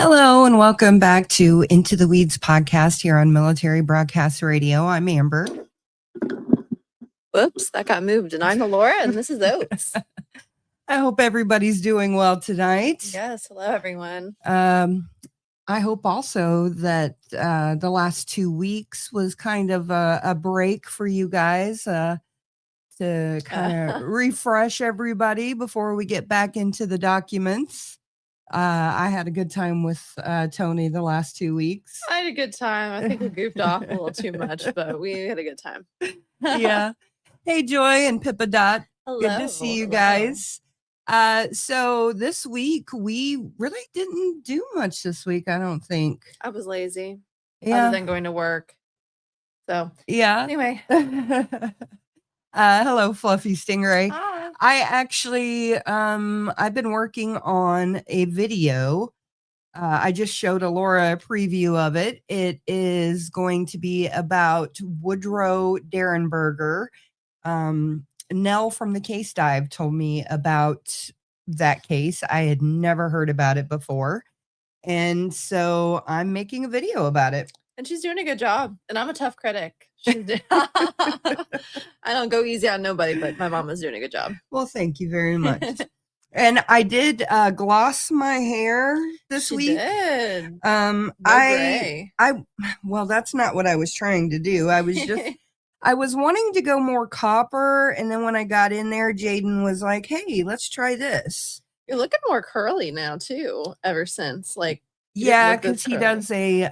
Hello and welcome back to Into the Weeds podcast here on Military Broadcast Radio. I'm Amber. Whoops, that got moved. And I'm Laura, and this is Oates. I hope everybody's doing well tonight. Yes, hello everyone. I hope also that the last 2 weeks was kind of a break for you guys to kind of refresh everybody before we get back into the documents. I had a good time with Tony the last 2 weeks. I had a good time. I think we goofed off a little too much, but we had a good time. Yeah. Hey, Joy and Pippa Dot. Hello. Good to see you guys. So this week we really didn't do much this week, I don't think. I was lazy. Yeah. Other than going to work. So yeah. Anyway. Hello, Fluffy Stingray. Hi. I actually I've been working on a video. I just showed Laura a preview of it. It is going to be about Woodrow Derenberger. Nell from the Case Dive told me about that case. I had never heard about it before. And so I'm making a video about it. And she's doing a good job. And I'm a tough critic. I don't go easy on nobody, but my mom is doing a good job. Well, thank you very much. And I did gloss my hair this week. Did. I well, that's not what I was trying to do. I was just I was wanting to go more copper, and then when I got in there, Jaden was like, "Hey, let's try this." You're looking more curly now too, ever since. Yeah, because he does a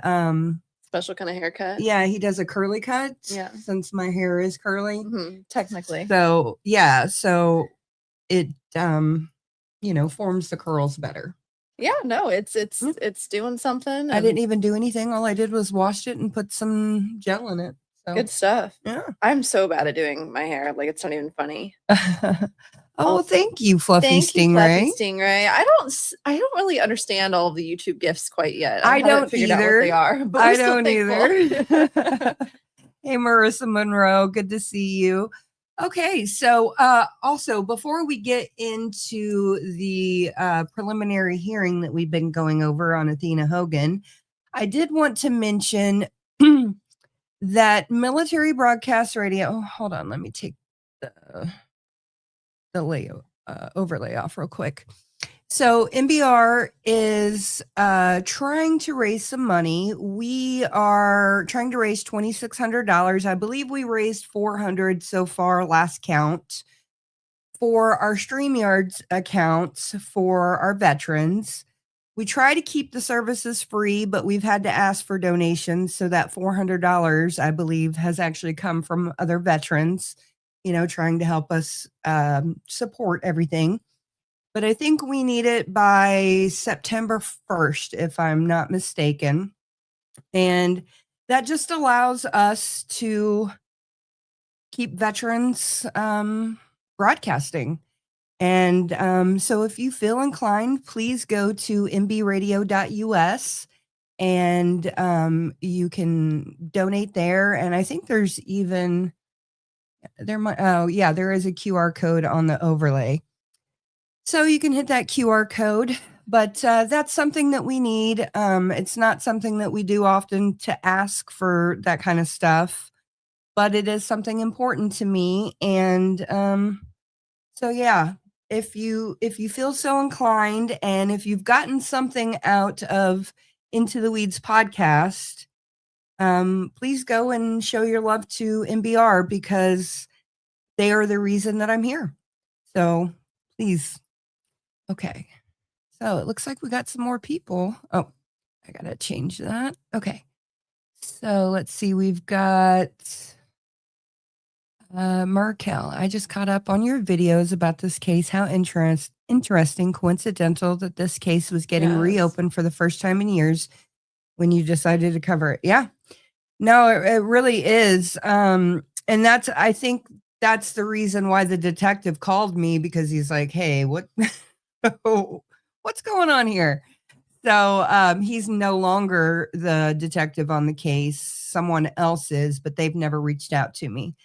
special kind of haircut. Yeah, he does a curly cut. Yeah, since my hair is curly, technically. So yeah, so it forms the curls better. Yeah, no, it's doing something. I didn't even do anything. All I did was wash it and put some gel in it. So. Good stuff. Yeah, I'm so bad at doing my hair. It's not even funny. Oh, thank you, Fluffy Stingray. Fluffy Stingray. I don't really understand all of the YouTube gifts quite yet. I don't figured either. Out what they are. But I don't either. Hey, Marissa Monroe, good to see you. Okay, so also before we get into the preliminary hearing that we've been going over on Athena Hogan, I did want to mention that Military Broadcast Radio. Oh, hold on, let me take the overlay off real quick. So MBR is trying to raise some money. We are trying to raise $2,600. I believe we raised $400 so far, last count, for our StreamYards accounts for our veterans. We try to keep the services free, but we've had to ask for donations. So that $400, I believe, has actually come from other veterans, trying to help us support everything. But I think we need it by September 1st, if I'm not mistaken. And that just allows us to keep veterans broadcasting. And so if you feel inclined, please go to mbradio.us and you can donate there. And I think there is a QR code on the overlay. So you can hit that QR code, but that's something that we need. It's not something that we do often to ask for that kind of stuff, but it is something important to me. And so yeah, if you feel so inclined, and if you've gotten something out of Into the Weeds podcast, please go and show your love to MBR, because they are the reason that I'm here. So please. Okay. So it looks like we got some more people. Oh, I got to change that. Okay. So let's see. We've got Markel. I just caught up on your videos about this case. How interesting, coincidental that this case was getting reopened for the first time in years when you decided to cover it. Yeah. No, it really is. And I think that's the reason why the detective called me, because he's like, hey, what's going on here? So he's no longer the detective on the case. Someone else is, but they've never reached out to me.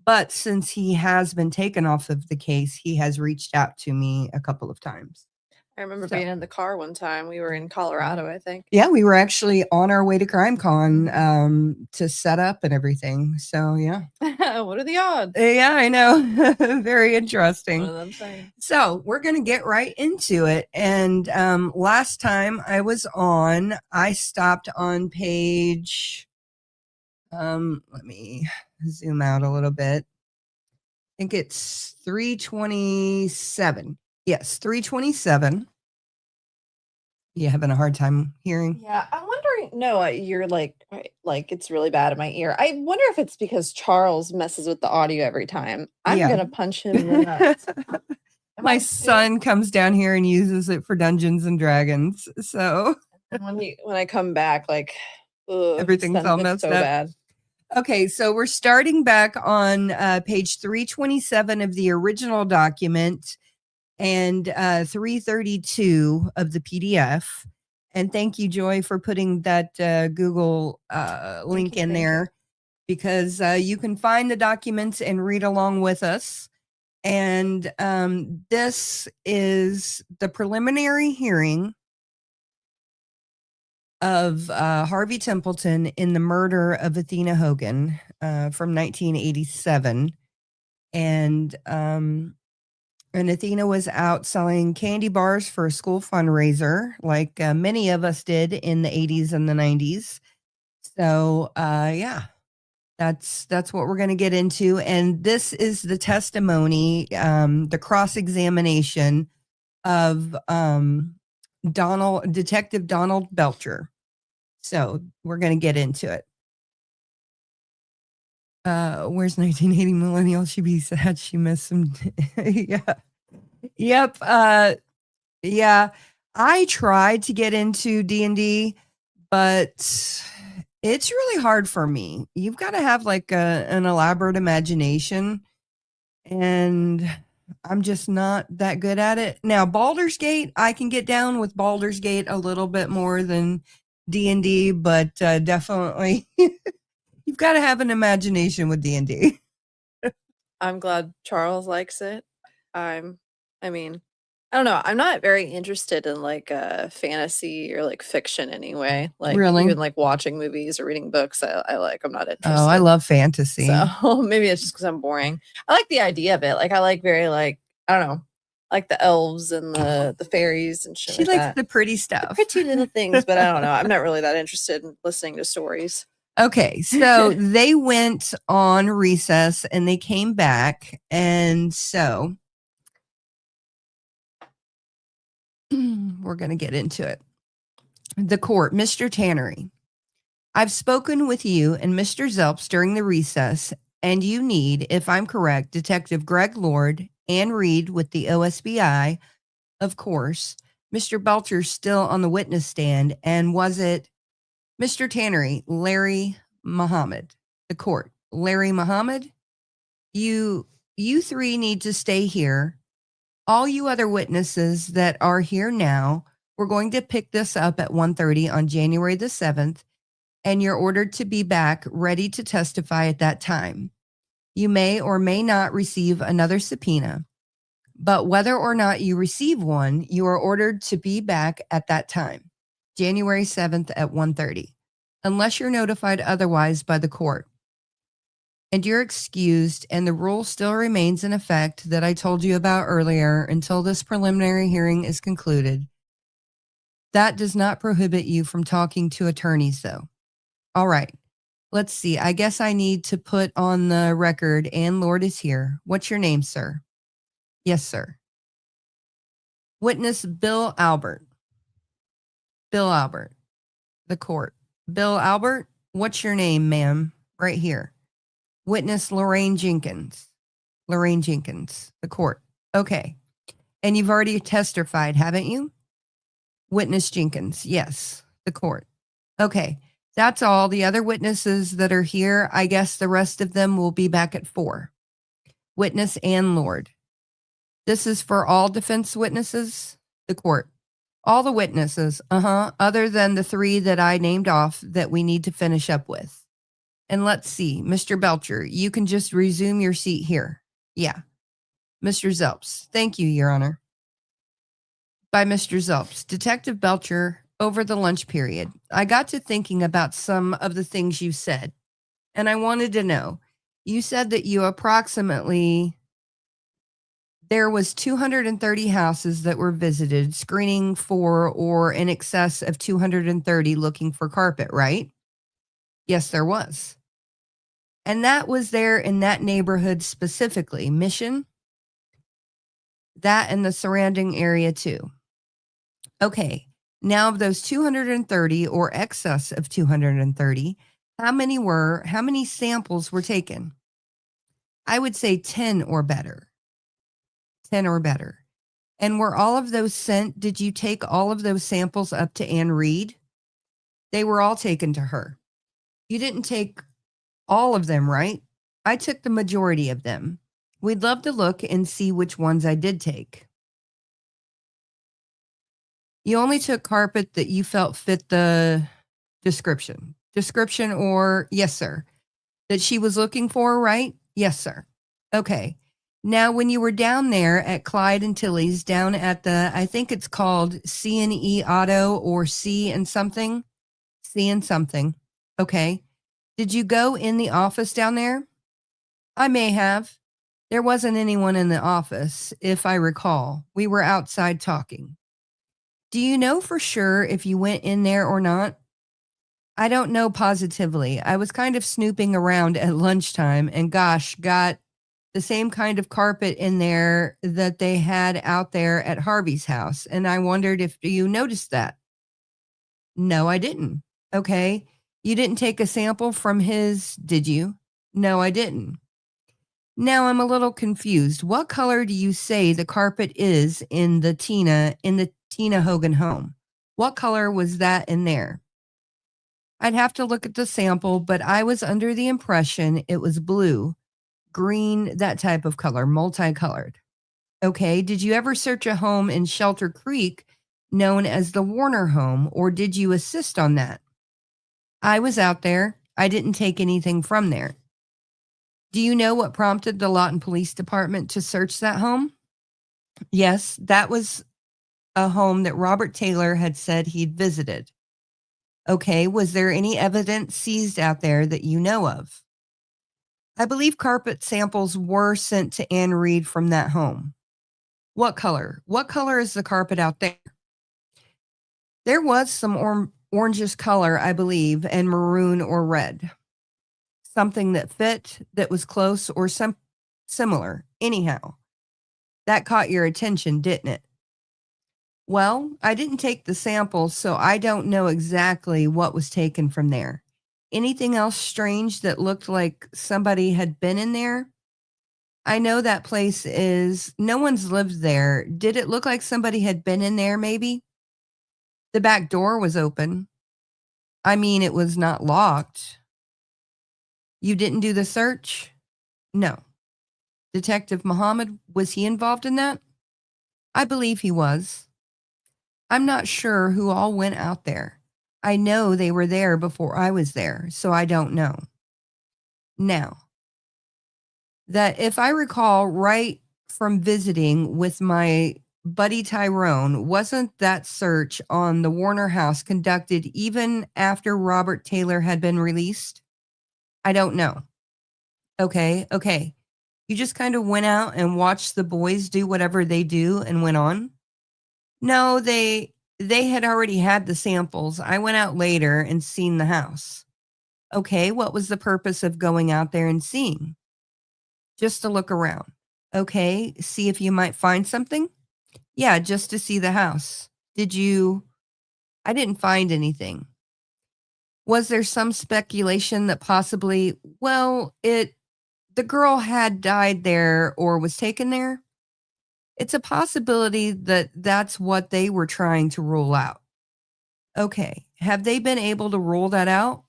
But since he has been taken off of the case, he has reached out to me a couple of times. I remember So- being in the car one time. We were in Colorado, I think. Yeah, we were actually on our way to CrimeCon to set up and everything. So yeah. What are the odds? Yeah, I know. Very One interesting. of them things. So we're going to get right into it. And last time I was on, I stopped on page, let me zoom out a little bit. I think it's 327. Yes, 327. You having a hard time hearing? Yeah, I'm wondering. No, you're like it's really bad in my ear. I wonder if it's because Charles messes with the audio every time. I'm Yeah. gonna punch him in the nuts. Am My I son comes down here and uses it for Dungeons and Dragons. So when I come back, like everything's all messed so up. bad. Okay, so we're starting back on page 327 of the original document and 332 of the PDF. And thank you, Joy, for putting that Google link in there, because you can find the documents and read along with us. And this is the preliminary hearing of Harvey Templeton in the murder of Athena Hogan from 1987. And Athena was out selling candy bars for a school fundraiser, like many of us did in the 80s and the 90s. So yeah, that's what we're going to get into. And this is the testimony, the cross-examination of Detective Donald Belcher. So we're going to get into it. Where's 1980 millennial? She be sad she missed some. Yeah. Yep. Yeah. I tried to get into D&D, but it's really hard for me. You've got to have like an elaborate imagination, and I'm just not that good at it. Now, Baldur's Gate, I can get down with Baldur's Gate a little bit more than D&D, but definitely you've got to have an imagination with D&D. I'm glad Charles likes it. I mean, I don't know. I'm not very interested in like fantasy or like fiction anyway. Like Really? even like watching movies or reading books, I'm not interested. Oh, I love fantasy. So maybe it's just because I'm boring. I like the idea of it. Like I like very like I don't know, like the elves and the fairies and shit. She like likes that. the pretty stuff. Pretty little things, but I don't know. I'm not really that interested in listening to stories. Okay, so they went on recess and they came back, and so we're going to get into it. The court, Mr. Tannery, I've spoken with you and Mr. Zelps during the recess, and you need, if I'm correct, Detective Greg Lord, Ann Reed with the OSBI, of course. Mr. Belcher's still on the witness stand, and was it Mr. Tannery, Larry Muhammad? The court, Larry Muhammad, you three need to stay here. All you other witnesses that are here now, we're going to pick this up at 1:30 on January the 7th, and you're ordered to be back ready to testify at that time. You may or may not receive another subpoena, but whether or not you receive one, you are ordered to be back at that time, January 7th at 1:30, unless you're notified otherwise by the court. And you're excused, and the rule still remains in effect that I told you about earlier until this preliminary hearing is concluded. That does not prohibit you from talking to attorneys, though. All right. Let's see. I guess I need to put on the record Ann Lord is here. What's your name, sir? Yes, sir. Witness Bill Albert. Bill Albert. The court. Bill Albert, what's your name, ma'am? Right here. Witness Lorraine Jenkins. Lorraine Jenkins. The court. Okay. And you've already testified, haven't you? Witness Jenkins. Yes. The court. Okay. That's all. The other witnesses that are here, I guess the rest of them will be back at 4. Witness Ann Lord. This is for all defense witnesses? The court. All the witnesses, other than the 3 that I named off that we need to finish up with. And let's see, Mr. Belcher, you can just resume your seat here. Yeah. Mr. Zelps, thank you, Your Honor. By Mr. Zelps. Detective Belcher, over the lunch period, I got to thinking about some of the things you said, and I wanted to know. You said that there was 230 houses that were visited, screening for or in excess of 230 looking for carpet, right? Yes, there was. And that was there in that neighborhood specifically, Mission, that and the surrounding area too. Okay, now of those 230 or excess of 230, how many samples were taken? I would say 10 or better. 10 or better. And were all of those sent? Did you take all of those samples up to Anne Reed? They were all taken to her. You didn't take all of them, right? I took the majority of them. We'd love to look and see which ones I did take. You only took carpet that you felt fit the description. Description or yes, sir. That she was looking for, right? Yes, sir. Okay. Now, when you were down there at Clyde and Tilly's, down at I think it's called C&E Auto or C and something. Okay. Did you go in the office down there? I may have. There wasn't anyone in the office, if I recall. We were outside talking. Do you know for sure if you went in there or not? I don't know positively. I was kind of snooping around at lunchtime and gosh, got the same kind of carpet in there that they had out there at Harvey's house. And I wondered if you noticed that. No, I didn't. Okay. You didn't take a sample from his, did you? No, I didn't. Now I'm a little confused. What color do you say the carpet is in the Tina Hogan home? What color was that in there? I'd have to look at the sample, but I was under the impression it was blue, green, that type of color, multicolored. Okay, did you ever search a home in Shelter Creek known as the Warner home, or did you assist on that? I was out there. I didn't take anything from there. Do you know what prompted the Lawton Police Department to search that home? Yes, that was a home that Robert Taylor had said he'd visited. Okay, was there any evidence seized out there that you know of? I believe carpet samples were sent to Anne Reed from that home. What color? What color is the carpet out there? There was some orangish color, I believe, and maroon or red. Something that fit, that was close or similar. Anyhow, that caught your attention, didn't it? Well, I didn't take the samples, so I don't know exactly what was taken from there. Anything else strange that looked like somebody had been in there? I know that place no one's lived there. Did it look like somebody had been in there maybe? The back door was open. I mean, it was not locked. You didn't do the search? No. Detective Muhammad, was he involved in that? I believe he was. I'm not sure who all went out there. I know they were there before I was there, so I don't know. Now, that if I recall right from visiting with my buddy Tyrone, wasn't that search on the Warner house conducted even after Robert Taylor had been released? I don't know. Okay. You just kind of went out and watched the boys do whatever they do and went on? No, they had already had the samples. I went out later and seen the house. Okay, what was the purpose of going out there and seeing? Just to look around. Okay, see if you might find something? Yeah, just to see the house. Did you? I didn't find anything. Was there some speculation that possibly, the girl had died there or was taken there? It's a possibility that that's what they were trying to rule out. Okay, have they been able to rule that out?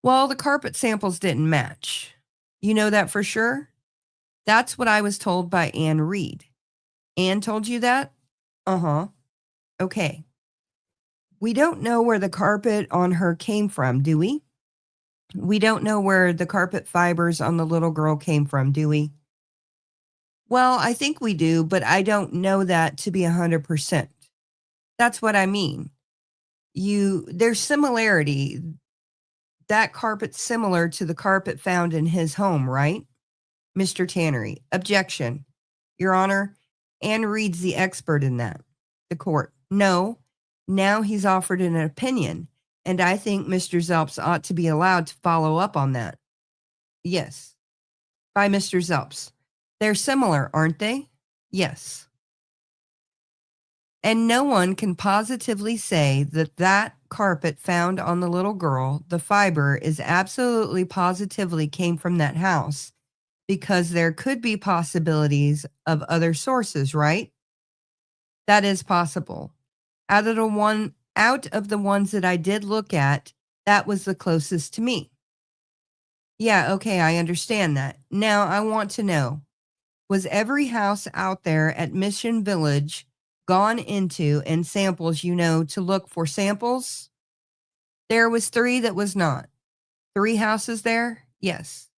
Well, the carpet samples didn't match. You know that for sure? That's what I was told by Anne Reed. Anne told you that? Uh-huh. Okay. We don't know where the carpet on her came from, do we? We don't know where the carpet fibers on the little girl came from, do we? Well, I think we do, but I don't know that to be 100%. That's what I mean. There's similarity. That carpet's similar to the carpet found in his home, right? Mr. Tannery. Objection. Your Honor, Anne Reed's the expert in that. The court. No. Now he's offered an opinion, and I think Mr. Zelps ought to be allowed to follow up on that. Yes. By Mr. Zelps. They're similar, aren't they? Yes. And no one can positively say that that carpet found on the little girl, the fiber, is absolutely positively came from that house, because there could be possibilities of other sources, right? That is possible. Out of the ones that I did look at, that was the closest to me. Yeah, okay, I understand that. Now I want to know, was every house out there at Mission Village gone into and samples, to look for samples? There was 3 that was not. 3 houses there? Yes.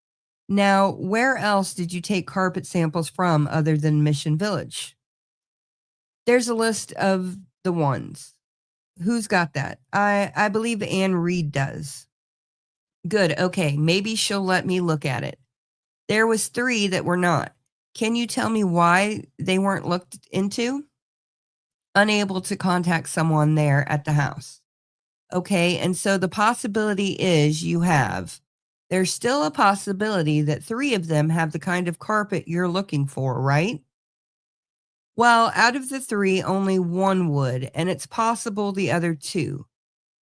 Now, where else did you take carpet samples from other than Mission Village? There's a list of the ones. Who's got that? I believe Anne Reed does. Good. Okay. Maybe she'll let me look at it. There was 3 that were not. Can you tell me why they weren't looked into? Unable to contact someone there at the house. Okay. And so the possibility is there's still a possibility that 3 of them have the kind of carpet you're looking for, right? Well, out of the 3, only 1 would, and it's possible the other 2.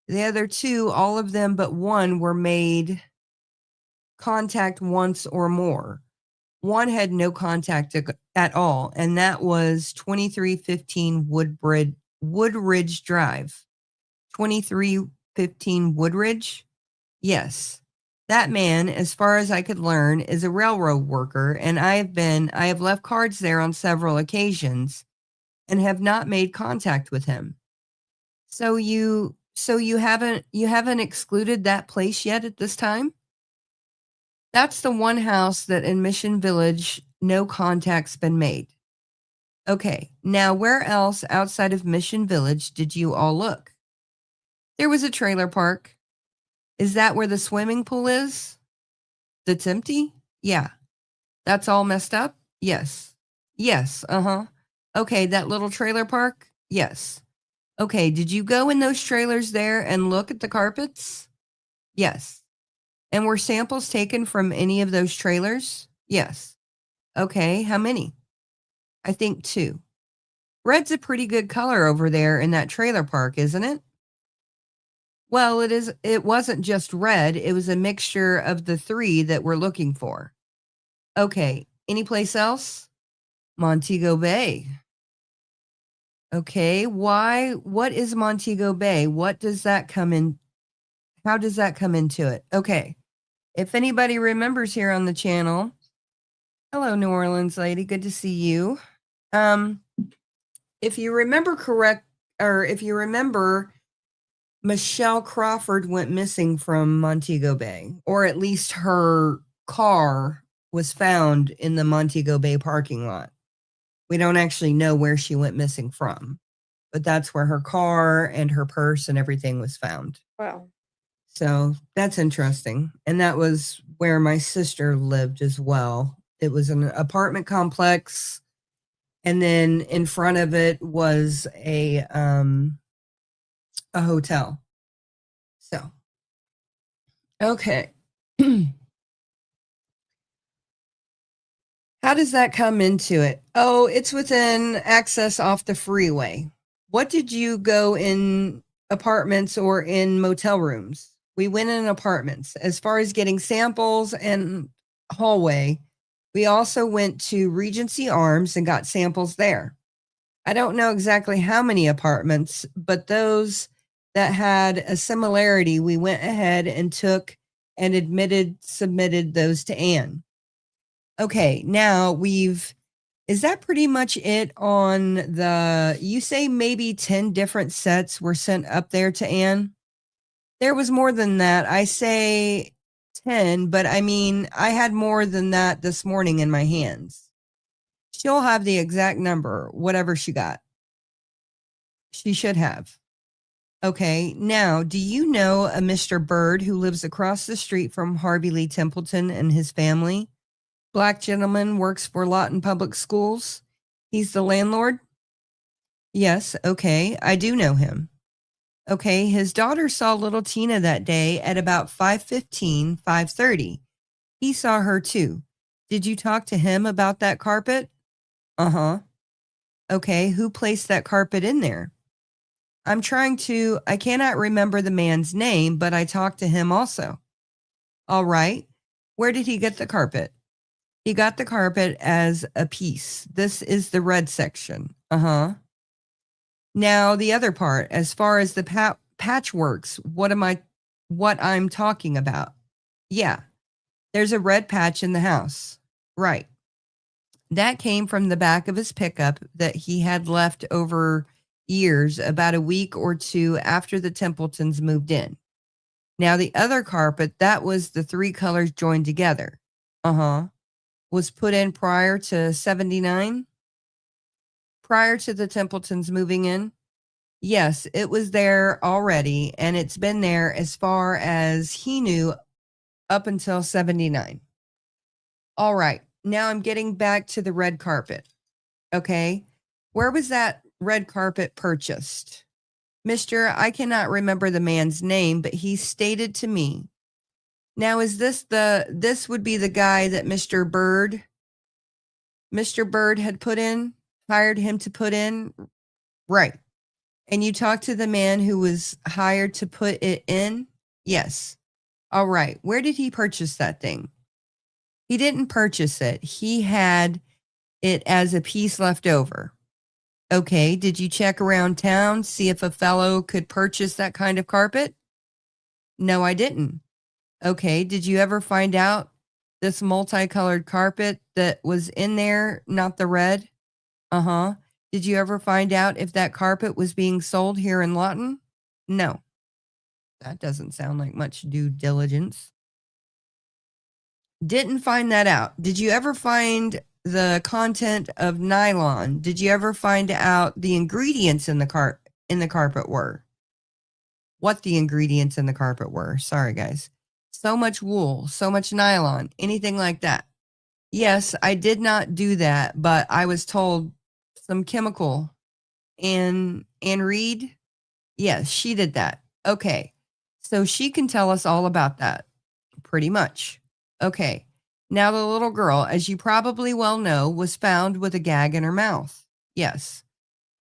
The other 2, all of them but 1 were made contact once or more. 1 had no contact at all, and that was 2315 Woodridge Drive. 2315 Woodridge? Yes. That man, as far as I could learn, is a railroad worker, and I have left cards there on several occasions and have not made contact with him. So you haven't excluded that place yet at this time? That's the one house that in Mission Village no contact's been made. Okay. Now, where else outside of Mission Village did you all look? There was a trailer park. Is that where the swimming pool is? That's empty? Yeah. That's all messed up? Yes. Yes. Uh-huh. Okay, that little trailer park? Yes. Okay, did you go in those trailers there and look at the carpets? Yes. And were samples taken from any of those trailers? Yes. Okay, how many? I think 2. Red's a pretty good color over there in that trailer park, isn't it? Well, it wasn't just red, it was a mixture of the 3 that we're looking for. Okay, any place else? Montego Bay. Okay, why? What is Montego Bay? What does that come in? How does that come into it? Okay, if anybody remembers here on the channel, hello, New Orleans lady, good to see you. If you remember, Michelle Crawford went missing from Montego Bay, or at least her car was found in the Montego Bay parking lot. We don't actually know where she went missing from, but that's where her car and her purse and everything was found. Wow. So that's interesting. And that was where my sister lived as well. It was an apartment complex, and then in front of it was a hotel. So, okay. How does that come into it? Oh, it's within access off the freeway. What did you go in apartments or in motel rooms? We went in apartments. As far as getting samples and hallway, we also went to Regency Arms and got samples there. I don't know exactly how many apartments, but those that had a similarity, we went ahead and took and submitted those to Anne. Okay, now is that pretty much it on you say maybe 10 different sets were sent up there to Anne? There was more than that. I say 10, but I mean, I had more than that this morning in my hands. She'll have the exact number, whatever she got. She should have. Okay. Now, do you know a Mr. Bird who lives across the street from Harvey Lee Templeton and his family? Black gentleman, works for Lawton Public Schools. He's the landlord? Yes. Okay. I do know him. Okay. His daughter saw little Tina that day at about 5:15, 5:30. He saw her too. Did you talk to him about that carpet? Uh-huh. Okay. Who placed that carpet in there? I cannot remember the man's name, but I talked to him also. All right. Where did he get the carpet? He got the carpet as a piece. This is the red section. Uh-huh. Now the other part, as far as the patchworks, what I'm talking about. Yeah. There's a red patch in the house. Right. That came from the back of his pickup that he had left over years, about a week or two after the Templetons moved in. Now, the other carpet, that was the three colors joined together. Uh-huh. Was put in prior to 79? Prior to the Templetons moving in? Yes, it was there already, and it's been there as far as he knew up until 79. All right. Now I'm getting back to the red carpet. Okay. Where was that red carpet purchased? Mister, I cannot remember the man's name, but he stated to me. Now, this would be the guy that Mr. Bird had hired him to put in? Right. And you talked to the man who was hired to put it in? Yes. All right. Where did he purchase that thing? He didn't purchase it. He had it as a piece left over. Okay. Did you check around town, see if a fellow could purchase that kind of carpet? No, I didn't. Okay. Did you ever find out this multicolored carpet that was in there, not the red? Uh-huh. Did you ever find out if that carpet was being sold here in Lawton? No. That doesn't sound like much due diligence. Didn't find that out. Did you ever find the content of nylon? Did you ever find out the ingredients in the carpet were? What the ingredients in the carpet were? Sorry, guys. So much wool, so much nylon, anything like that. Yes, I did not do that, but I was told some chemical. And Anne Reed? Yes, she did that. Okay. So she can tell us all about that. Pretty much. Okay. Now the little girl, as you probably well know, was found with a gag in her mouth. Yes.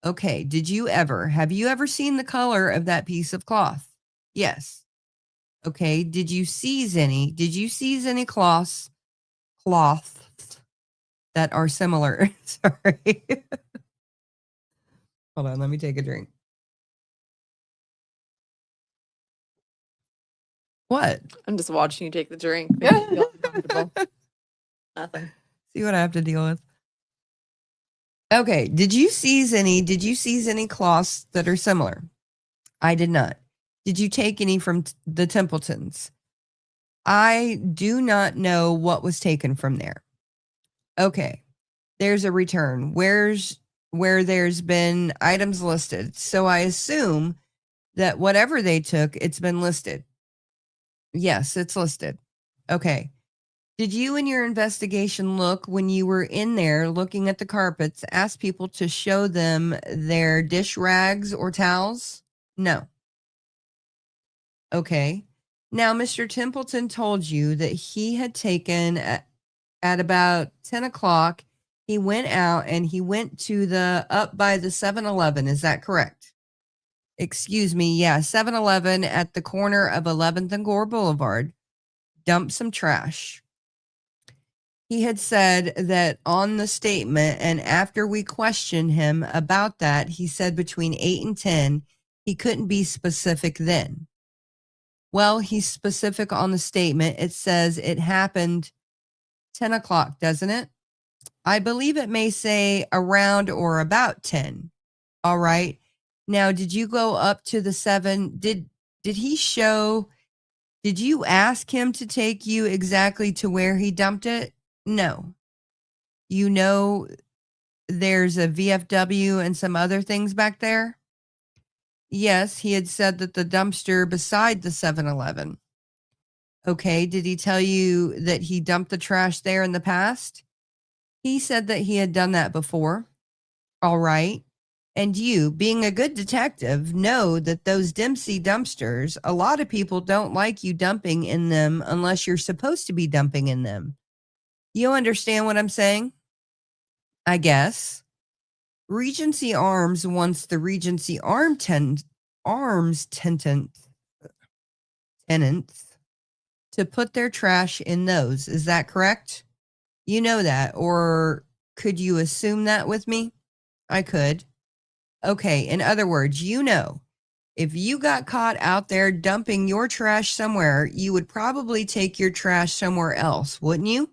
Okay. Have you ever seen the color of that piece of cloth? Yes. Okay. Did you seize any cloths that are similar? Sorry. Hold on. Let me take a drink. What? I'm just watching you take the drink. Make me feel uncomfortable. Nothing. See what I have to deal with. Okay. Did you seize any cloths that are similar? I did not. Did you take any from the Templetons? I do not know what was taken from there. Okay. There's a return. Where there's been items listed. So I assume that whatever they took, it's been listed. Yes, it's listed. Okay. Did you in your investigation when you were in there looking at the carpets, ask people to show them their dish rags or towels? No. Okay. Now, Mr. Templeton told you that he had taken at about 10 o'clock, he went out and he went to up by the 7-Eleven. Is that correct? Excuse me. Yeah. 7-Eleven at the corner of 11th and Gore Boulevard. Dumped some trash. He had said that on the statement, and after we questioned him about that, he said between 8 and 10, he couldn't be specific then. Well, he's specific on the statement. It says it happened 10 o'clock, doesn't it? I believe it may say around or about 10. All right. Now, did you go up to the 7? Did you ask him to take you exactly to where he dumped it? No. You know, there's a VFW and some other things back there? Yes, he had said that the dumpster beside the 7-Eleven. Okay, did he tell you that he dumped the trash there in the past? He said that he had done that before. All right. And you, being a good detective, know that those Dempsey dumpsters, a lot of people don't like you dumping in them unless you're supposed to be dumping in them. You understand what I'm saying? I guess. Regency Arms wants the Regency Arms tenants to put their trash in those. Is that correct? You know that, or could you assume that with me? I could. Okay, in other words, you know, if you got caught out there dumping your trash somewhere, you would probably take your trash somewhere else, wouldn't you?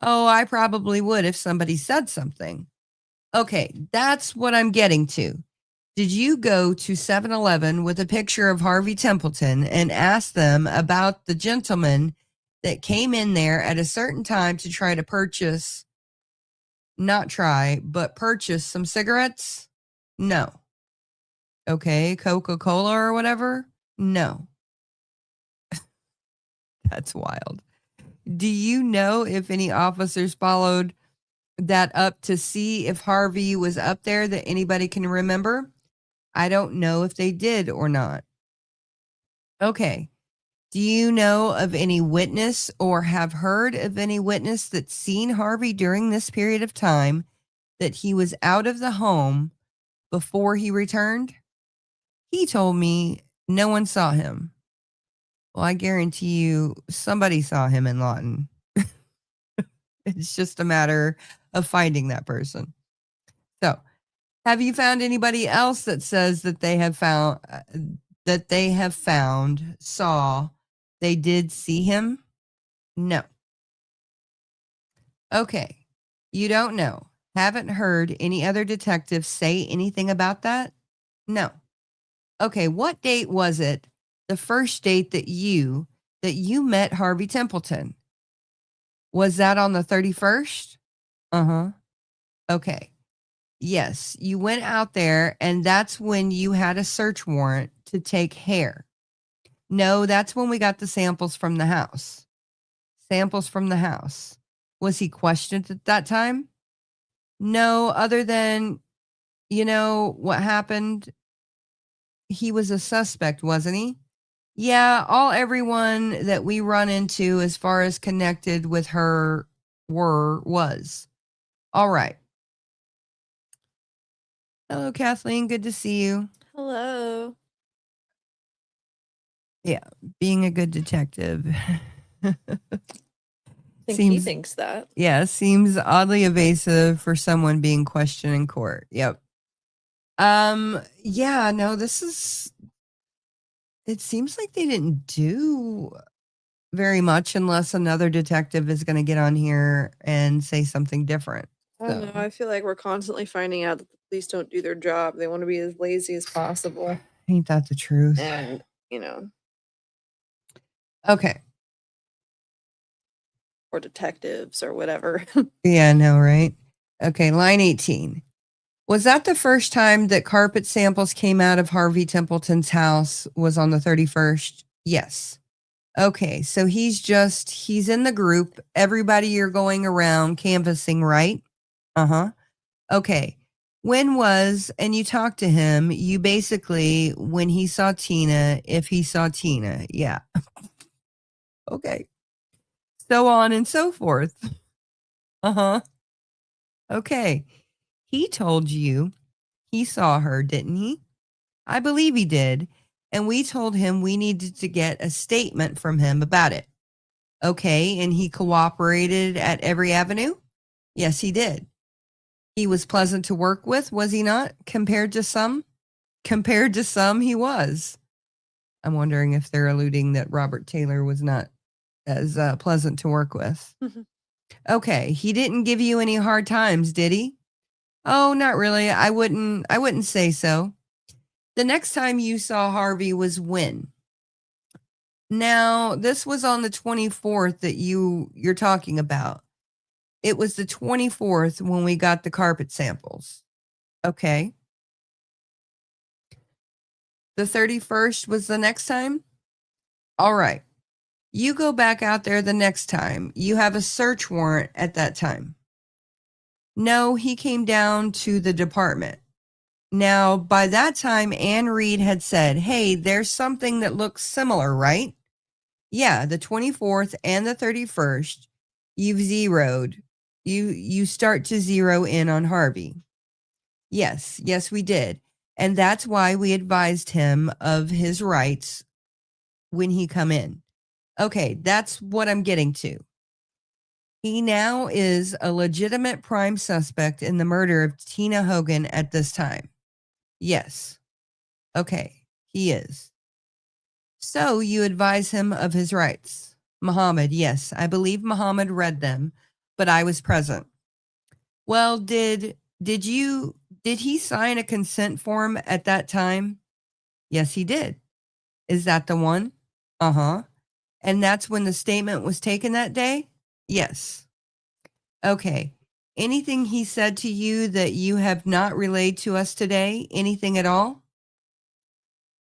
Oh, I probably would if somebody said something. Okay, that's what I'm getting to. Did you go to 7-Eleven with a picture of Harvey Templeton and ask them about the gentleman that came in there at a certain time to try to purchase, not try, but purchase some cigarettes? No. Okay, Coca-Cola or whatever? No. That's wild. Do you know if any officers followed that up to see if Harvey was up there that anybody can remember? I don't know if they did or not. Okay. Do you know of any witness or have heard of any witness that's seen Harvey during this period of time that he was out of the home before he returned? He told me no one saw him. Well, I guarantee you somebody saw him in Lawton. It's just a matter of finding that person. So, have you found anybody else that says that they have found, saw, they did see him? No. Okay. You don't know. Haven't heard any other detectives say anything about that? No. Okay, what date was it? The first date that you met Harvey Templeton? Was that on the 31st? Uh-huh. Okay. Yes, you went out there and that's when you had a search warrant to take hair. No, that's when we got the samples from the house. Samples from the house. Was he questioned at that time? No, other than, you know, what happened? He was a suspect, wasn't he? Yeah, everyone that we run into as far as connected with her was. All right. Hello, Kathleen. Good to see you. Hello. Yeah, being a good detective. I think he thinks that. Yeah, seems oddly evasive for someone being questioned in court. Yep. Yeah, no, it seems like they didn't do very much unless another detective is going to get on here and say something different. I don't know. I feel like we're constantly finding out that the police don't do their job. They want to be as lazy as possible. Ain't that the truth? And, you know. Okay. Or detectives or whatever. Yeah, no, right? Okay, line 18. Was that the first time that carpet samples came out of Harvey Templeton's house was on the 31st? Yes. Okay, so he's in the group. Everybody you're going around canvassing, right? Uh-huh. Okay. And you talked to him, you basically, when he saw Tina, if he saw Tina. Yeah. Okay. So on and so forth. Uh-huh. Okay. He told you he saw her, didn't he? I believe he did. And we told him we needed to get a statement from him about it. Okay. And he cooperated at every avenue? Yes, he did. He was pleasant to work with, was he not? Compared to some? Compared to some, he was. I'm wondering if they're alluding that Robert Taylor was not as pleasant to work with. Okay. He didn't give you any hard times, did he? Oh, not really. I wouldn't say so. The next time you saw Harvey was when? Now, this was on the 24th that you're talking about. It was the 24th when we got the carpet samples. Okay. The 31st was the next time? All right. You go back out there the next time. You have a search warrant at that time. No, he came down to the department. Now, by that time, Anne Reed had said, hey, there's something that looks similar, right? Yeah, the 24th and the 31st, you've zeroed. You start to zero in on Harvey. Yes, we did. And that's why we advised him of his rights when he come in. Okay, that's what I'm getting to. He now is a legitimate prime suspect in the murder of Tina Hogan at this time. Yes. Okay, he is. So you advise him of his rights. Muhammad, yes, I believe Muhammad read them, but I was present. Well, did he sign a consent form at that time? Yes, he did. Is that the one? Uh-huh. And that's when the statement was taken that day? Yes. Okay. Anything he said to you that you have not relayed to us today? Anything at all?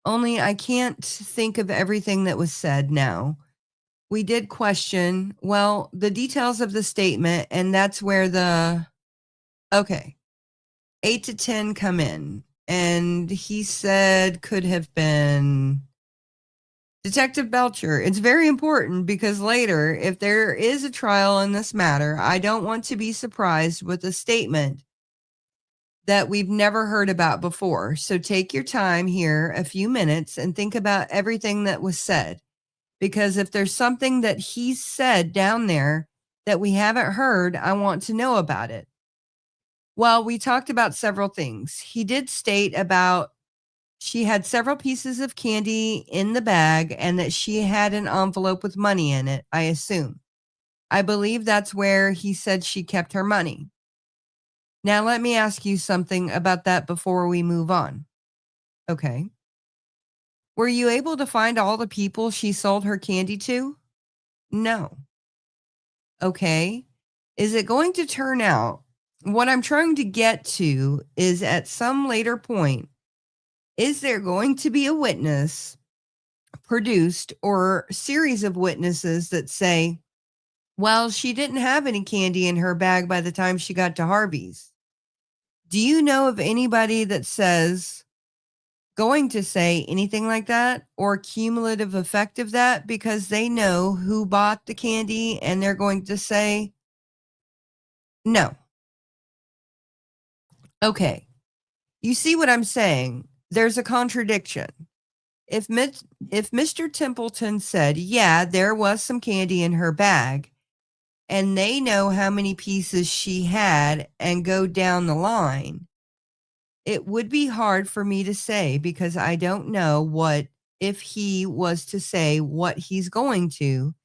Only I can't think of everything that was said now. We did question, well, the details of the statement, and that's where okay, 8 to 10 come in. And he said could have been Detective Belcher. It's very important because later, if there is a trial in this matter, I don't want to be surprised with a statement that we've never heard about before. So take your time here, a few minutes, and think about everything that was said. Because if there's something that he said down there that we haven't heard, I want to know about it. Well, we talked about several things. He did state about she had several pieces of candy in the bag and that she had an envelope with money in it, I assume. I believe that's where he said she kept her money. Now, let me ask you something about that before we move on. Okay. Were you able to find all the people she sold her candy to? No. Okay. Is it going to turn out? What I'm trying to get to is at some later point, is there going to be a witness produced or series of witnesses that say, well, she didn't have any candy in her bag by the time she got to Harvey's? Do you know of anybody that going to say anything like that or cumulative effect of that because they know who bought the candy and they're going to say no? Okay. You see what I'm saying? There's a contradiction. If Mr. Templeton said, yeah, there was some candy in her bag, and they know how many pieces she had and go down the line, it would be hard for me to say because I don't know what, if he was to say what he's going to,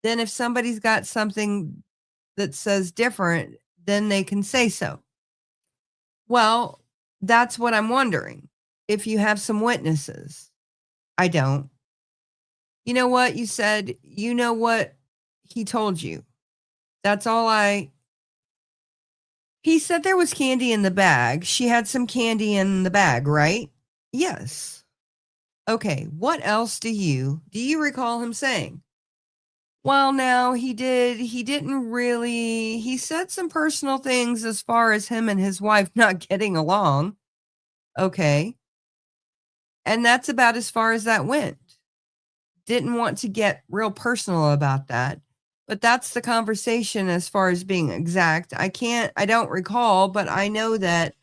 then if somebody's got something that says different, then they can say so. Well, that's what I'm wondering. If you have some witnesses. I don't. You know what you said? You know what he told you. That's all He said there was candy in the bag. She had some candy in the bag, right? Yes. Okay. What else do you recall him saying? Well, now he didn't really, he said some personal things as far as him and his wife not getting along. Okay. And that's about as far as that went. Didn't want to get real personal about that, but that's the conversation as far as being exact. I don't recall, but I know that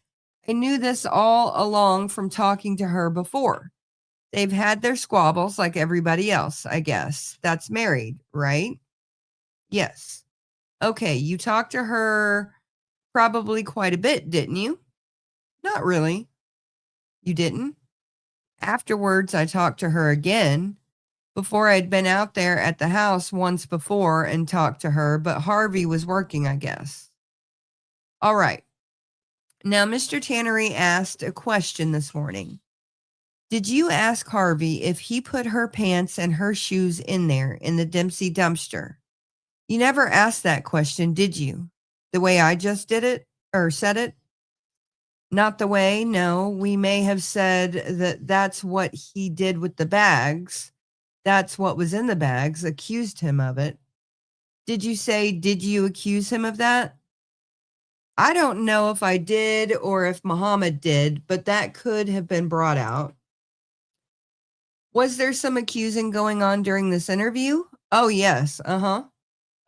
I knew this all along from talking to her before. They've had their squabbles like everybody else, I guess. That's married, right? Yes. Okay, you talked to her probably quite a bit, didn't you? Not really. You didn't? Afterwards, I talked to her again before I'd been out there at the house once before and talked to her, but Harvey was working, I guess. All right. Now, Mr. Tannery asked a question this morning. Did you ask Harvey if he put her pants and her shoes in there in the Dempsey dumpster? You never asked that question, did you? The way I just did it or said it? Not the way, no. We may have said that that's what he did with the bags. That's what was in the bags, accused him of it. Did you say, did you accuse him of that? I don't know if I did or if Muhammad did, but that could have been brought out. Was there some accusing going on during this interview? Oh, yes.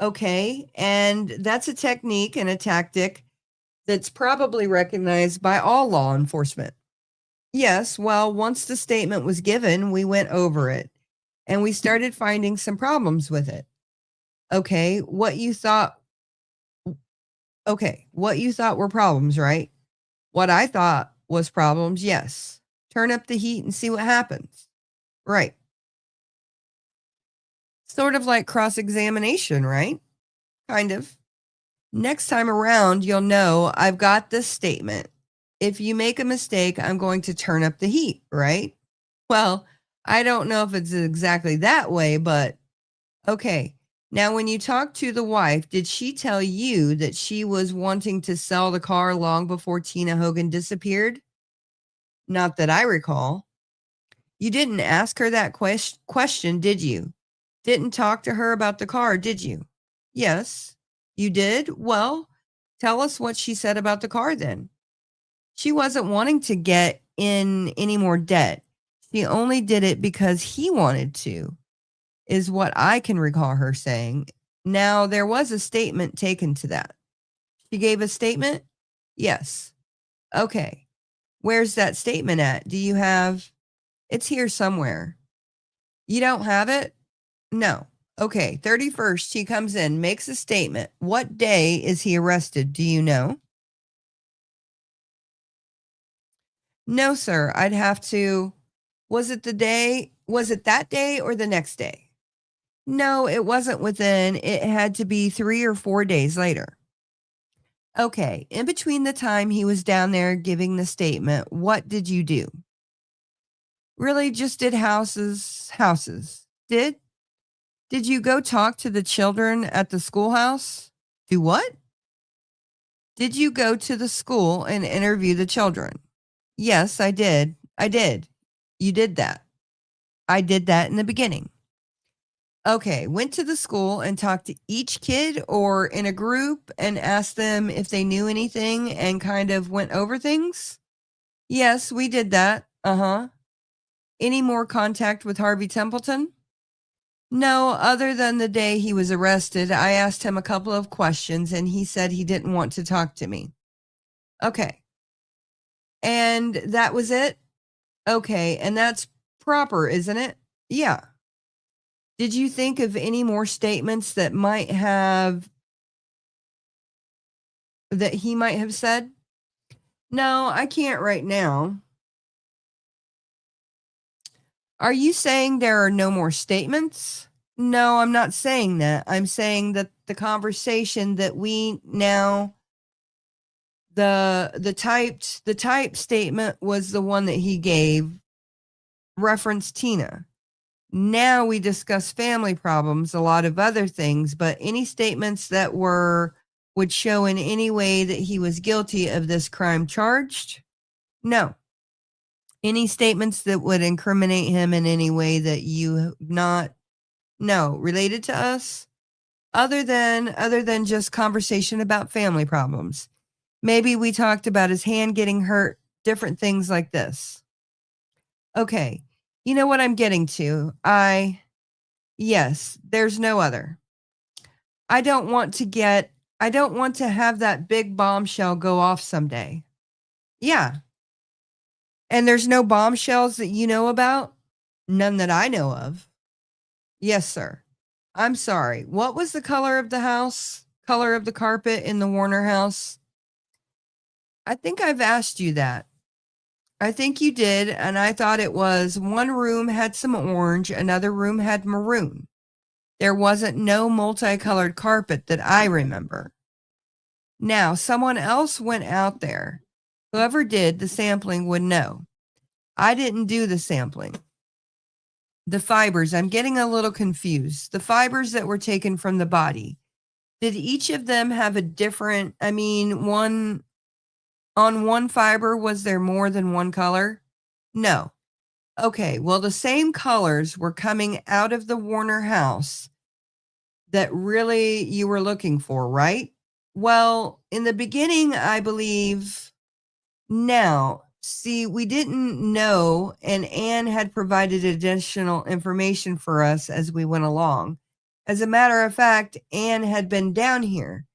Okay. And that's a technique and a tactic that's probably recognized by all law enforcement. Yes. Well, once the statement was given, we went over it and we started finding some problems with it. Okay. What you thought were problems, right? What I thought was problems, yes. Turn up the heat and see what happens. Right. Sort of like cross-examination, right? Kind of. Next time around, you'll know I've got this statement. If you make a mistake, I'm going to turn up the heat, right? Well, I don't know if it's exactly that way, but okay. Now, when you talked to the wife, did she tell you that she was wanting to sell the car long before Tina Hogan disappeared? Not that I recall. You didn't ask her that question, did you? Didn't talk to her about the car, did you? Yes, you did. Well, tell us what she said about the car then. She wasn't wanting to get in any more debt. She only did it because he wanted to, is what I can recall her saying. Now, there was a statement taken to that. She gave a statement? Yes. Okay. Where's that statement at? Do you have? It's here somewhere. You don't have it? No. Okay. 31st, he comes in, makes a statement. What day is he arrested? Do you know? No, sir. I'd have to. Was it that day or the next day? No, it wasn't within. It had to be 3 or 4 days later. Okay. In between the time he was down there giving the statement, what did you do? Really just did houses. Did you go talk to the children at the schoolhouse? Do what? Did you go to the school and interview the children? Yes, I did. You did that. I did that in the beginning. Okay, went to the school and talked to each kid or in a group and asked them if they knew anything and kind of went over things? Yes, we did that. Any more contact with Harvey Templeton? No, other than the day he was arrested, I asked him a couple of questions and he said he didn't want to talk to me. Okay. And that was it? Okay, and that's proper, isn't it? Yeah. Did you think of any more statements that he might have said? No, I can't right now. Are you saying there are no more statements? No, I'm not saying that. I'm saying that the conversation that we now the typed statement was the one that he gave, referenced Tina. Now we discuss family problems, a lot of other things, but any statements that would show in any way that he was guilty of this crime charged? No. Any statements that would incriminate him in any way that related to us? Other than just conversation about family problems. Maybe we talked about his hand getting hurt, different things like this. Okay. You know what I'm getting to? Yes, there's no other. I don't want to have that big bombshell go off someday. Yeah. And there's no bombshells that you know about? None that I know of. Yes, sir. I'm sorry. What was the color of the house? Color of the carpet in the Warner house? I think I've asked you that. I think you did, and I thought it was one room had some orange, another room had maroon. There wasn't no multicolored carpet that I remember. Now, someone else went out there. Whoever did the sampling would know. I didn't do the sampling. The fibers, I'm getting a little confused. The fibers that were taken from the body, did each of them have a different, one On one fiber, was there more than one color? No. Okay, well, the same colors were coming out of the Warner house that really you were looking for, right? Well, in the beginning, I believe. Now, see, we didn't know, and Anne had provided additional information for us as we went along. As a matter of fact, Anne had been down here.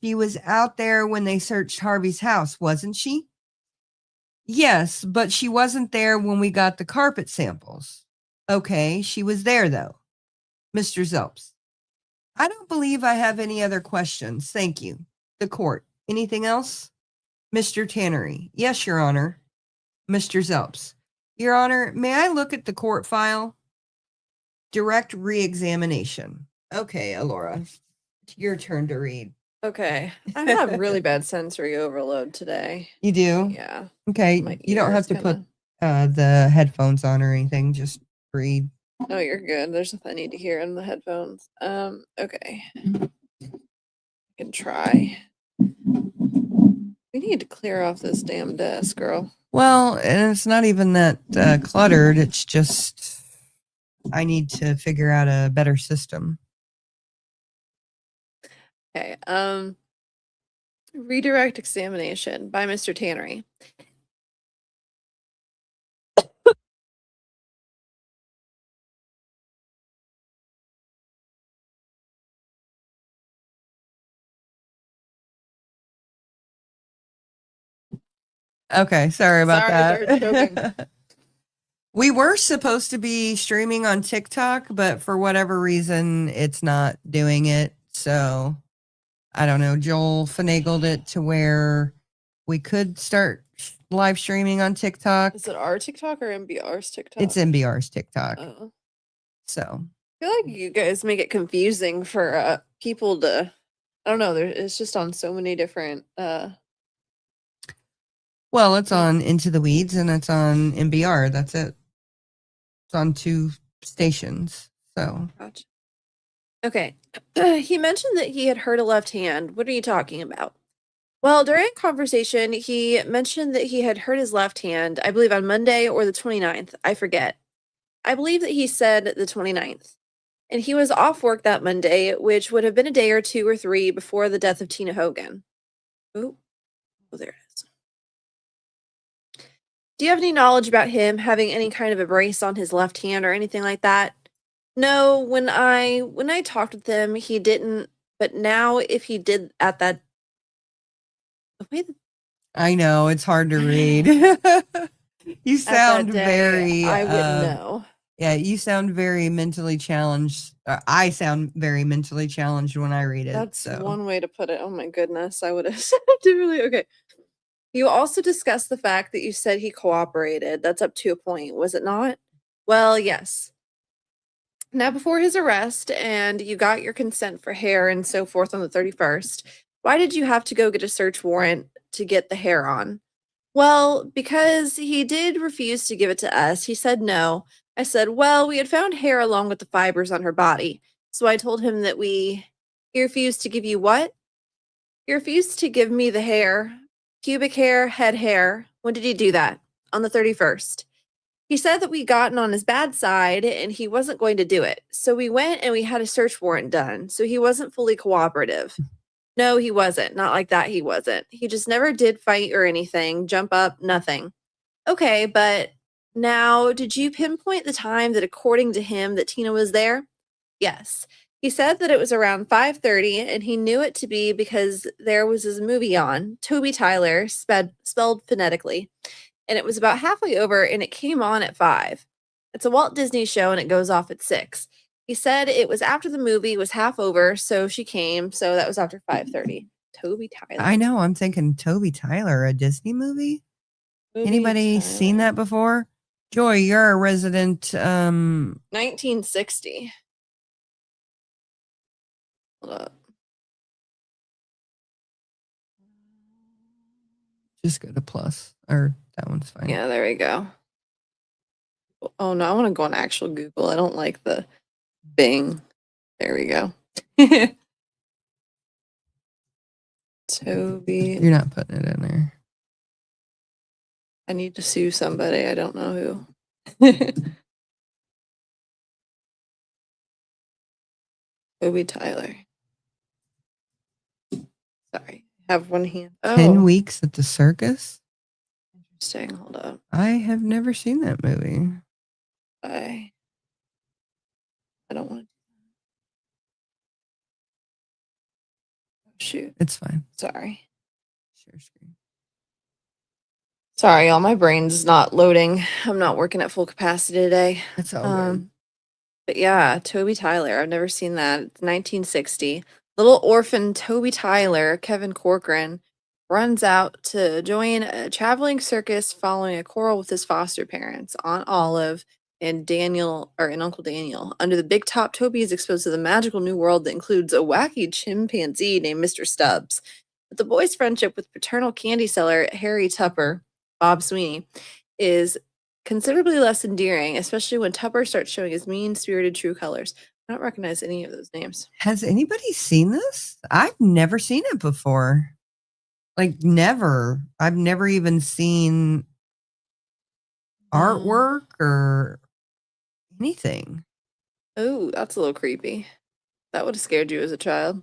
She was out there when they searched Harvey's house, wasn't she? Yes, but she wasn't there when we got the carpet samples. Okay, she was there though. Mr. Zelps. I don't believe I have any other questions. Thank you. The court. Anything else? Mr. Tannery. Yes, Your Honor. Mr. Zelps. Your Honor, may I look at the court file? Direct re-examination. Okay, Alora. It's your turn to read. Okay. I have really bad sensory overload today. You do? Yeah. Okay. My You don't have ears to put kinda- the headphones on or anything. Just read. No, you're good. There's nothing I need to hear in the headphones. Okay. I can try. We need to clear off this damn desk, girl. Well, and it's not even that cluttered. It's just I need to figure out a better system. Okay. Redirect examination by Mr. Tannery. Okay, sorry about Sorry, they're choking. that. We were supposed to be streaming on TikTok, but for whatever reason, it's not doing it. So I don't know. Joel finagled it to where we could start live streaming on TikTok. Is it our TikTok or MBR's TikTok? It's MBR's TikTok. Oh. So I feel like you guys make it confusing for people to. I don't know. It's just on so many different. well, it's on Into the Weeds and it's on MBR. That's it. It's on 2 stations. So Gotcha. Okay. He mentioned that he had hurt a left hand. What are you talking about? Well, during a conversation, he mentioned that he had hurt his left hand, I believe on Monday or the 29th. I forget. I believe that he said the 29th. And he was off work that Monday, which would have been a day or 2 or 3 before the death of Tina Hogan. Oh, there it is. Do you have any knowledge about him having any kind of a brace on his left hand or anything like that? No, when I talked with him, he didn't. But now, if he did at that, the way that I know it's hard to read. You at that sound day, very. I wouldn't know. Yeah, you sound very mentally challenged. I sound very mentally challenged when I read it. That's so one way to put it. Oh my goodness, I would have said differently. Okay. You also discussed the fact that you said he cooperated. That's up to a point, was it not? Well, yes. Now, before his arrest, and you got your consent for hair and so forth on the 31st, why did you have to go get a search warrant to get the hair on? Well, because he did refuse to give it to us. He said no. I said, well, we had found hair along with the fibers on her body. So I told him that he refused to give you what? He refused to give me the hair, pubic hair, head hair. When did he do that? On the 31st. He said that we'd gotten on his bad side and he wasn't going to do it. So we went and we had a search warrant done. So he wasn't fully cooperative. No, he wasn't. Not like that. He wasn't. He just never did fight or anything, jump up, nothing. Okay, but now, did you pinpoint the time that according to him that Tina was there? Yes. He said that it was around 5:30 and he knew it to be because there was his movie on, Toby Tyler, spelled phonetically. And it was about halfway over and it came on at 5. It's a Walt Disney show and it goes off at 6. He said it was after the movie was half over, so she came, so that was after 5:30. Toby Tyler. I know. I'm thinking Toby Tyler, a Disney movie. Toby Anybody Tyler. seen that before? Joy, you're a resident. 1960. Hold up. Just go to plus, or that one's fine. Yeah, there we go. Oh no, I want to go on actual Google. I don't like the Bing. There we go. Toby. You're not putting it in there. I need to sue somebody. I don't know who. Toby Tyler. Sorry. I have one hand. 10 Oh, Weeks at the Circus? interesting. Hold up. I have never seen that movie. I don't want to. Shoot. It's fine. Sorry. Share screen. Sorry, y'all. My brain's not loading. I'm not working at full capacity today. It's all good. But yeah, Toby Tyler. I've never seen that. It's 1960. Little orphan Toby Tyler, Kevin Corcoran, runs out to join a traveling circus following a quarrel with his foster parents, Aunt Olive and Uncle Daniel. Under the big top, Toby is exposed to the magical new world that includes a wacky chimpanzee named Mr. Stubbs. But the boy's friendship with paternal candy seller Harry Tupper, Bob Sweeney, is considerably less endearing, especially when Tupper starts showing his mean-spirited true colors. I don't recognize any of those names. Has anybody seen this? I've never seen it before. Like, never. I've never even seen artwork or anything. Oh, that's a little creepy. That would have scared you as a child.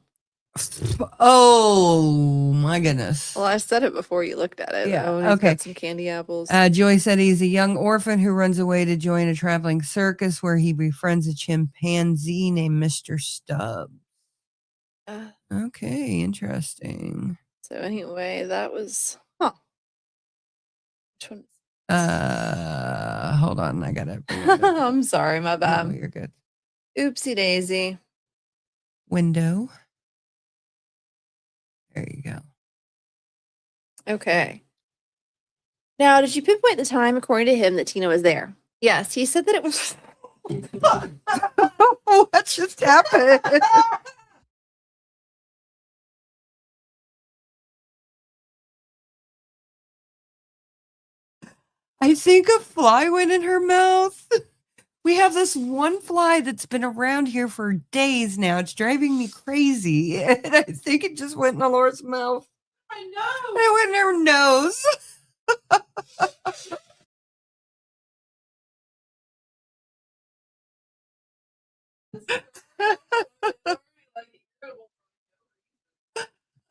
Oh my goodness. Well, I said it before you looked at it. Yeah, Oh, and he's okay. got some candy apples. Joy said he's a young orphan who runs away to join a traveling circus where he befriends a chimpanzee named Mr. Stubbs. Okay, interesting. So anyway, that was Which one? Hold on, I gotta. I'm sorry, my bad. No, you're good. Oopsie daisy. Window. There you go. Okay. Now, did you pinpoint the time, according to him, that Tina was there? Yes, he said that it was. What just happened? I think a fly went in her mouth. We have this one fly that's been around here for days now. It's driving me crazy. And I think it just went in Laura's mouth. I know. It went in her nose.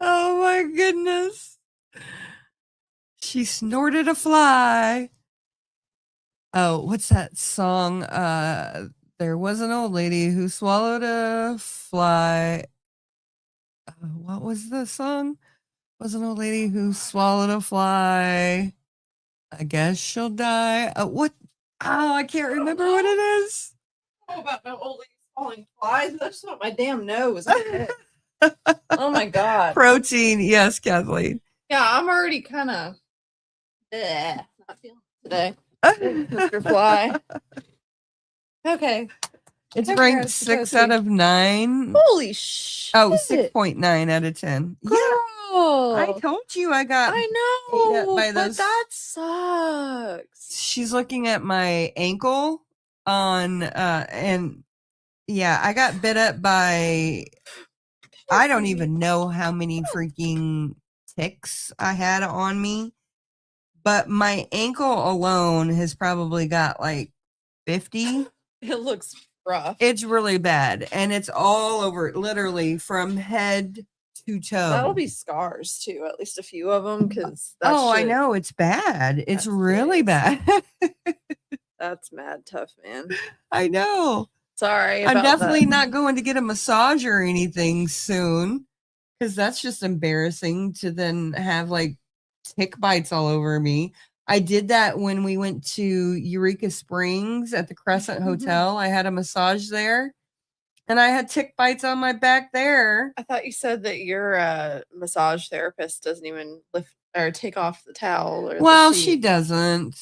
Oh my goodness. She snorted a fly. Oh, what's that song? There was an old lady who swallowed a fly. What was the song? Was an old lady who swallowed a fly. I guess she'll die. What? Oh, I can't remember what it is. I don't know about no old lady swallowing flies. That's not my damn nose. Oh my god. Protein, yes, Kathleen. Yeah, I'm already kind of not feeling it today. Mr. Fly. Okay. It's Okay, ranked that's 6 supposed out of 9. Holy shit. Oh, 6.9 out of 10. Girl. Yeah, I told you I got. I ate up know, by but those- that sucks. She's looking at my ankle on, and yeah, I got bit up by. I don't even know how many freaking ticks I had on me, but my ankle alone has probably got like 50. It looks rough. It's really bad, and it's all over, literally from head to toe. That'll be scars too, at least a few of them, because I know it's bad. It's really bad. That's mad tough, man. I know. Sorry, I'm about definitely that. not going to get a massage or anything soon, because that's just embarrassing to then have like tick bites all over me. I did that when we went to Eureka Springs at the Crescent Hotel. I had a massage there, and I had tick bites on my back there. I thought you said that your massage therapist doesn't even lift or take off the towel. Or Well, the she sheet. doesn't,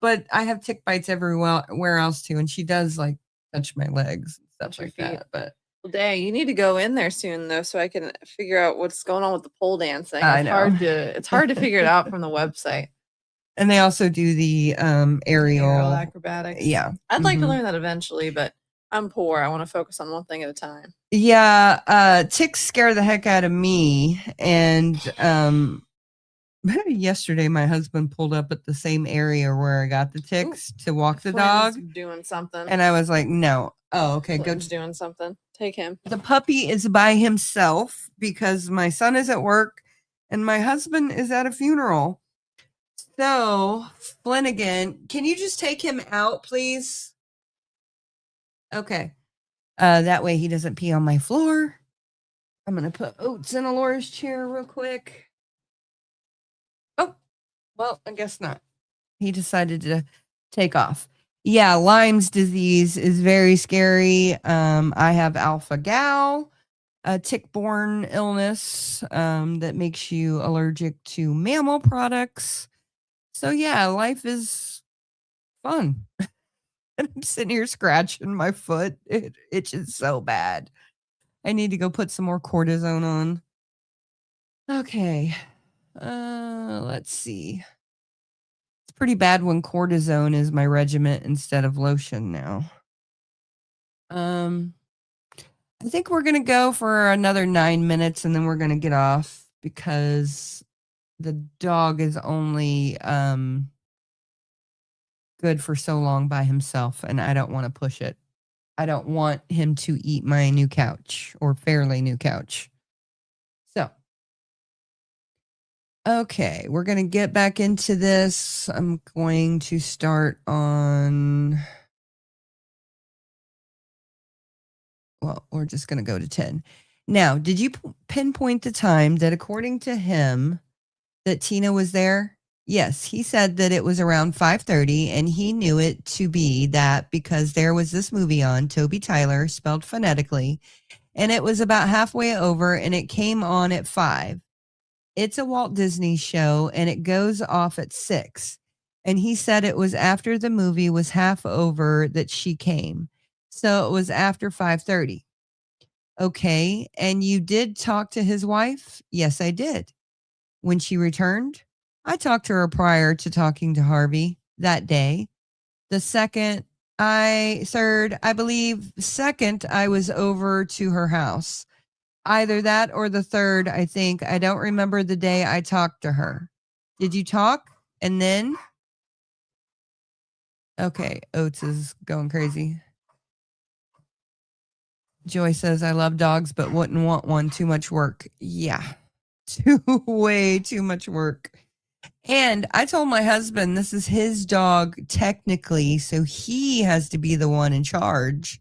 but I have tick bites everywhere else too, and she does like touch my legs and stuff Touch your like feet. that. But Well, dang, you need to go in there soon though, so I can figure out what's going on with the pole dancing. I It's know. it's hard to figure it out from the website. and they also do the aerial acrobatics. Yeah, I'd like to learn that eventually, but I'm poor. I want to focus on one thing at a time. Yeah, ticks scare the heck out of me, and Yesterday, my husband pulled up at the same area where I got the ticks to walk the Flynn's dog. doing something. And I was like, no. Oh, okay. Flynn's doing something. Take him. The puppy is by himself because my son is at work and my husband is at a funeral. So, Flanagan, can you just take him out, please? Okay. That way he doesn't pee on my floor. I'm going to put Oats in Alora's chair real quick. Oh, well, I guess not. He decided to take off. Yeah, Lyme's disease is very scary. I have alpha-gal, a tick-borne illness that makes you allergic to mammal products. So yeah, life is fun. I'm sitting here scratching my foot. It itches so bad. I need to go put some more cortisone on. Okay. Let's see. It's pretty bad when cortisone is my regimen instead of lotion now. I think we're going to go for another 9 minutes and then we're going to get off because the dog is only good for so long by himself and I don't want to push it. I don't want him to eat my new couch or fairly new couch. So, okay, we're going to get back into this. I'm going to start on, well, we're just going to go to 10. Now, did you pinpoint the time that according to him that Tina was there? Yes, he said that it was around 5:30 and he knew it to be that because there was this movie on, Toby Tyler, spelled phonetically, and it was about halfway over and it came on at 5. It's a Walt Disney show and it goes off at 6. And he said it was after the movie was half over that she came. So it was after 5:30. Okay, and you did talk to his wife? Yes, I did. When she returned, I talked to her prior to talking to Harvey that day. The second, I was over to her house. Either that or the third, I think. I don't remember the day I talked to her. Did you talk? And then? Okay, Oates is going crazy. Joy says, I love dogs, but wouldn't want one. Too much work. Yeah, way too much work. And I told my husband this is his dog technically, so he has to be the one in charge.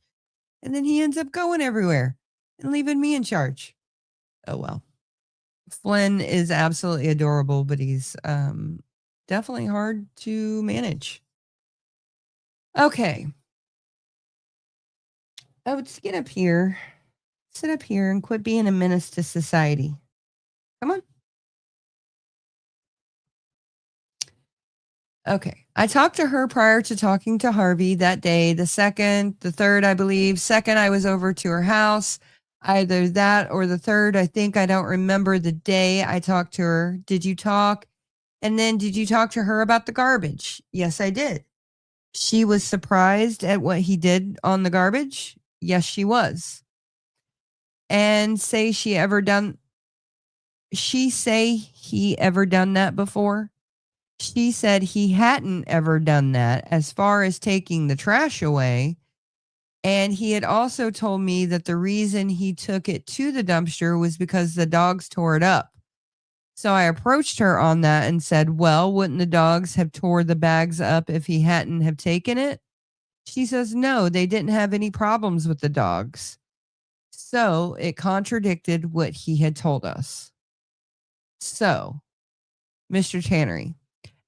And then he ends up going everywhere and leaving me in charge. Oh, well. Flynn is absolutely adorable, but he's definitely hard to manage. Okay. Oh, let's get up here. Sit up here and quit being a menace to society. Come on. Okay. I talked to her prior to talking to Harvey that day. The third, I believe. Second, I was over to her house. Either that or the third. I think I don't remember the day I talked to her. Did you talk? And then did you talk to her about the garbage? Yes, I did. She was surprised at what he did on the garbage? Yes, she was. And say he ever done that before? She said he hadn't ever done that as far as taking the trash away. And he had also told me that the reason he took it to the dumpster was because the dogs tore it up. So I approached her on that and said, well, wouldn't the dogs have tore the bags up if he hadn't have taken it? She says, no, they didn't have any problems with the dogs. So it contradicted what he had told us. So, Mr. Tannery,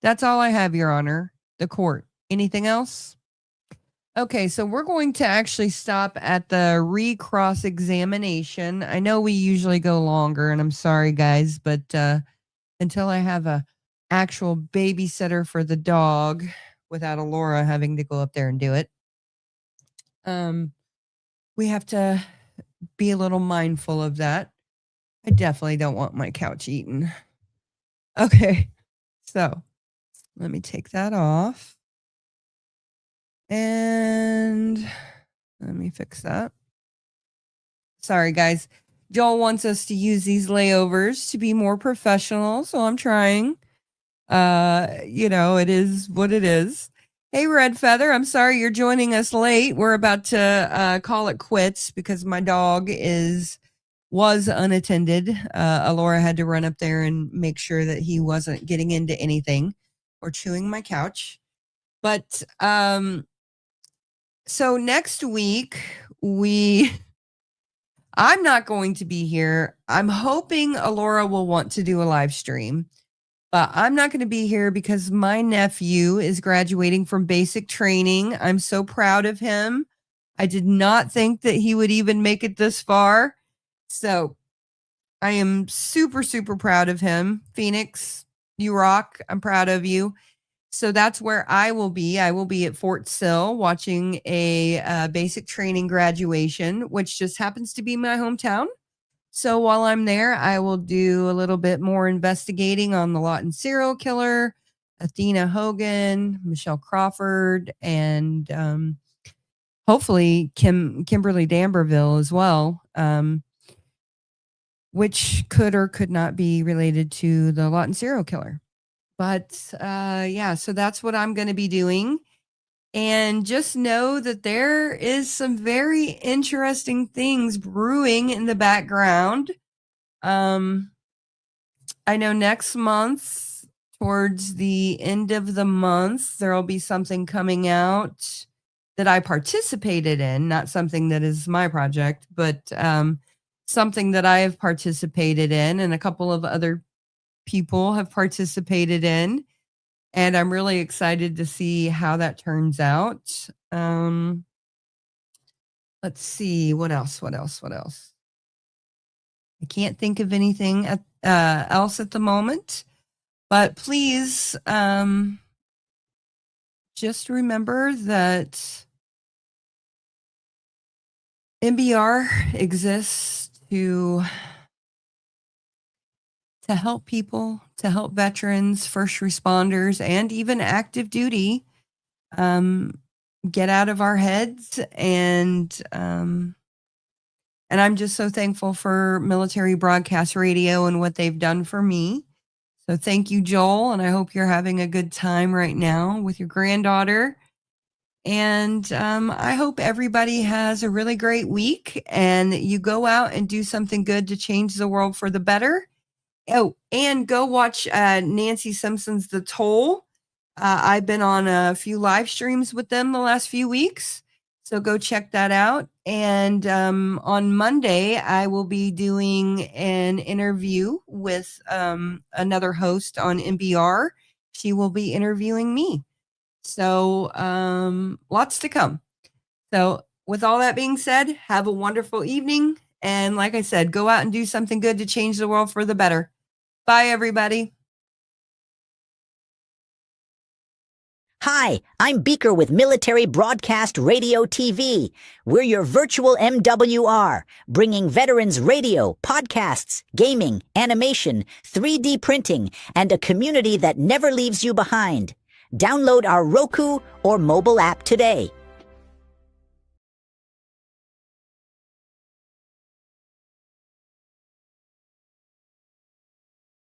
that's all I have, Your Honor. The court. Anything else? Okay, so we're going to actually stop at the recross examination. I know we usually go longer, and I'm sorry, guys, but until I have a actual babysitter for the dog without Alora having to go up there and do it, we have to be a little mindful of that. I definitely don't want my couch eaten. Okay, so let me take that off. And let me fix that. Sorry, guys. Joel wants us to use these layovers to be more professional, so I'm trying. It is what it is. Hey, Red Feather, I'm sorry you're joining us late. We're about to call it quits because my dog was unattended. Alora had to run up there and make sure that he wasn't getting into anything or chewing my couch. But so next week I'm not going to be here. I'm hoping Alora will want to do a live stream. But I'm not going to be here because my nephew is graduating from basic training. I'm so proud of him. I did not think that he would even make it this far. So I am super, super proud of him. Phoenix, you rock. I'm proud of you. So that's where I will be. I will be at Fort Sill watching a basic training graduation, which just happens to be my hometown. So while I'm there, I will do a little bit more investigating on the Lawton serial killer, Athena Hogan, Michelle Crawford, and hopefully Kimberly D'Amberville as well, which could or could not be related to the Lawton serial killer. But so that's what I'm going to be doing. And just know that there is some very interesting things brewing in the background. I know next month, towards the end of the month, there will be something coming out that I participated in, not something that is my project, but something that I have participated in and a couple of other people have participated in. And I'm really excited to see how that turns out. Let's see. What else? I can't think of anything else at the moment. But please just remember that MBR exists to help people, to help veterans, first responders, and even active duty get out of our heads. And I'm just so thankful for Military Broadcast Radio and what they've done for me. So thank you, Joel, and I hope you're having a good time right now with your granddaughter. And I hope everybody has a really great week and you go out and do something good to change the world for the better. Oh, and go watch Nancy Simpson's The Toll. I've been on a few live streams with them the last few weeks, so go check that out. And on Monday, I will be doing an interview with another host on MBR. She will be interviewing me. So lots to come. So with all that being said, have a wonderful evening. And like I said, go out and do something good to change the world for the better. Bye, everybody. Hi, I'm Beaker with Military Broadcast Radio TV. We're your virtual MWR, bringing veterans radio, podcasts, gaming, animation, 3D printing, and a community that never leaves you behind. Download our Roku or mobile app today.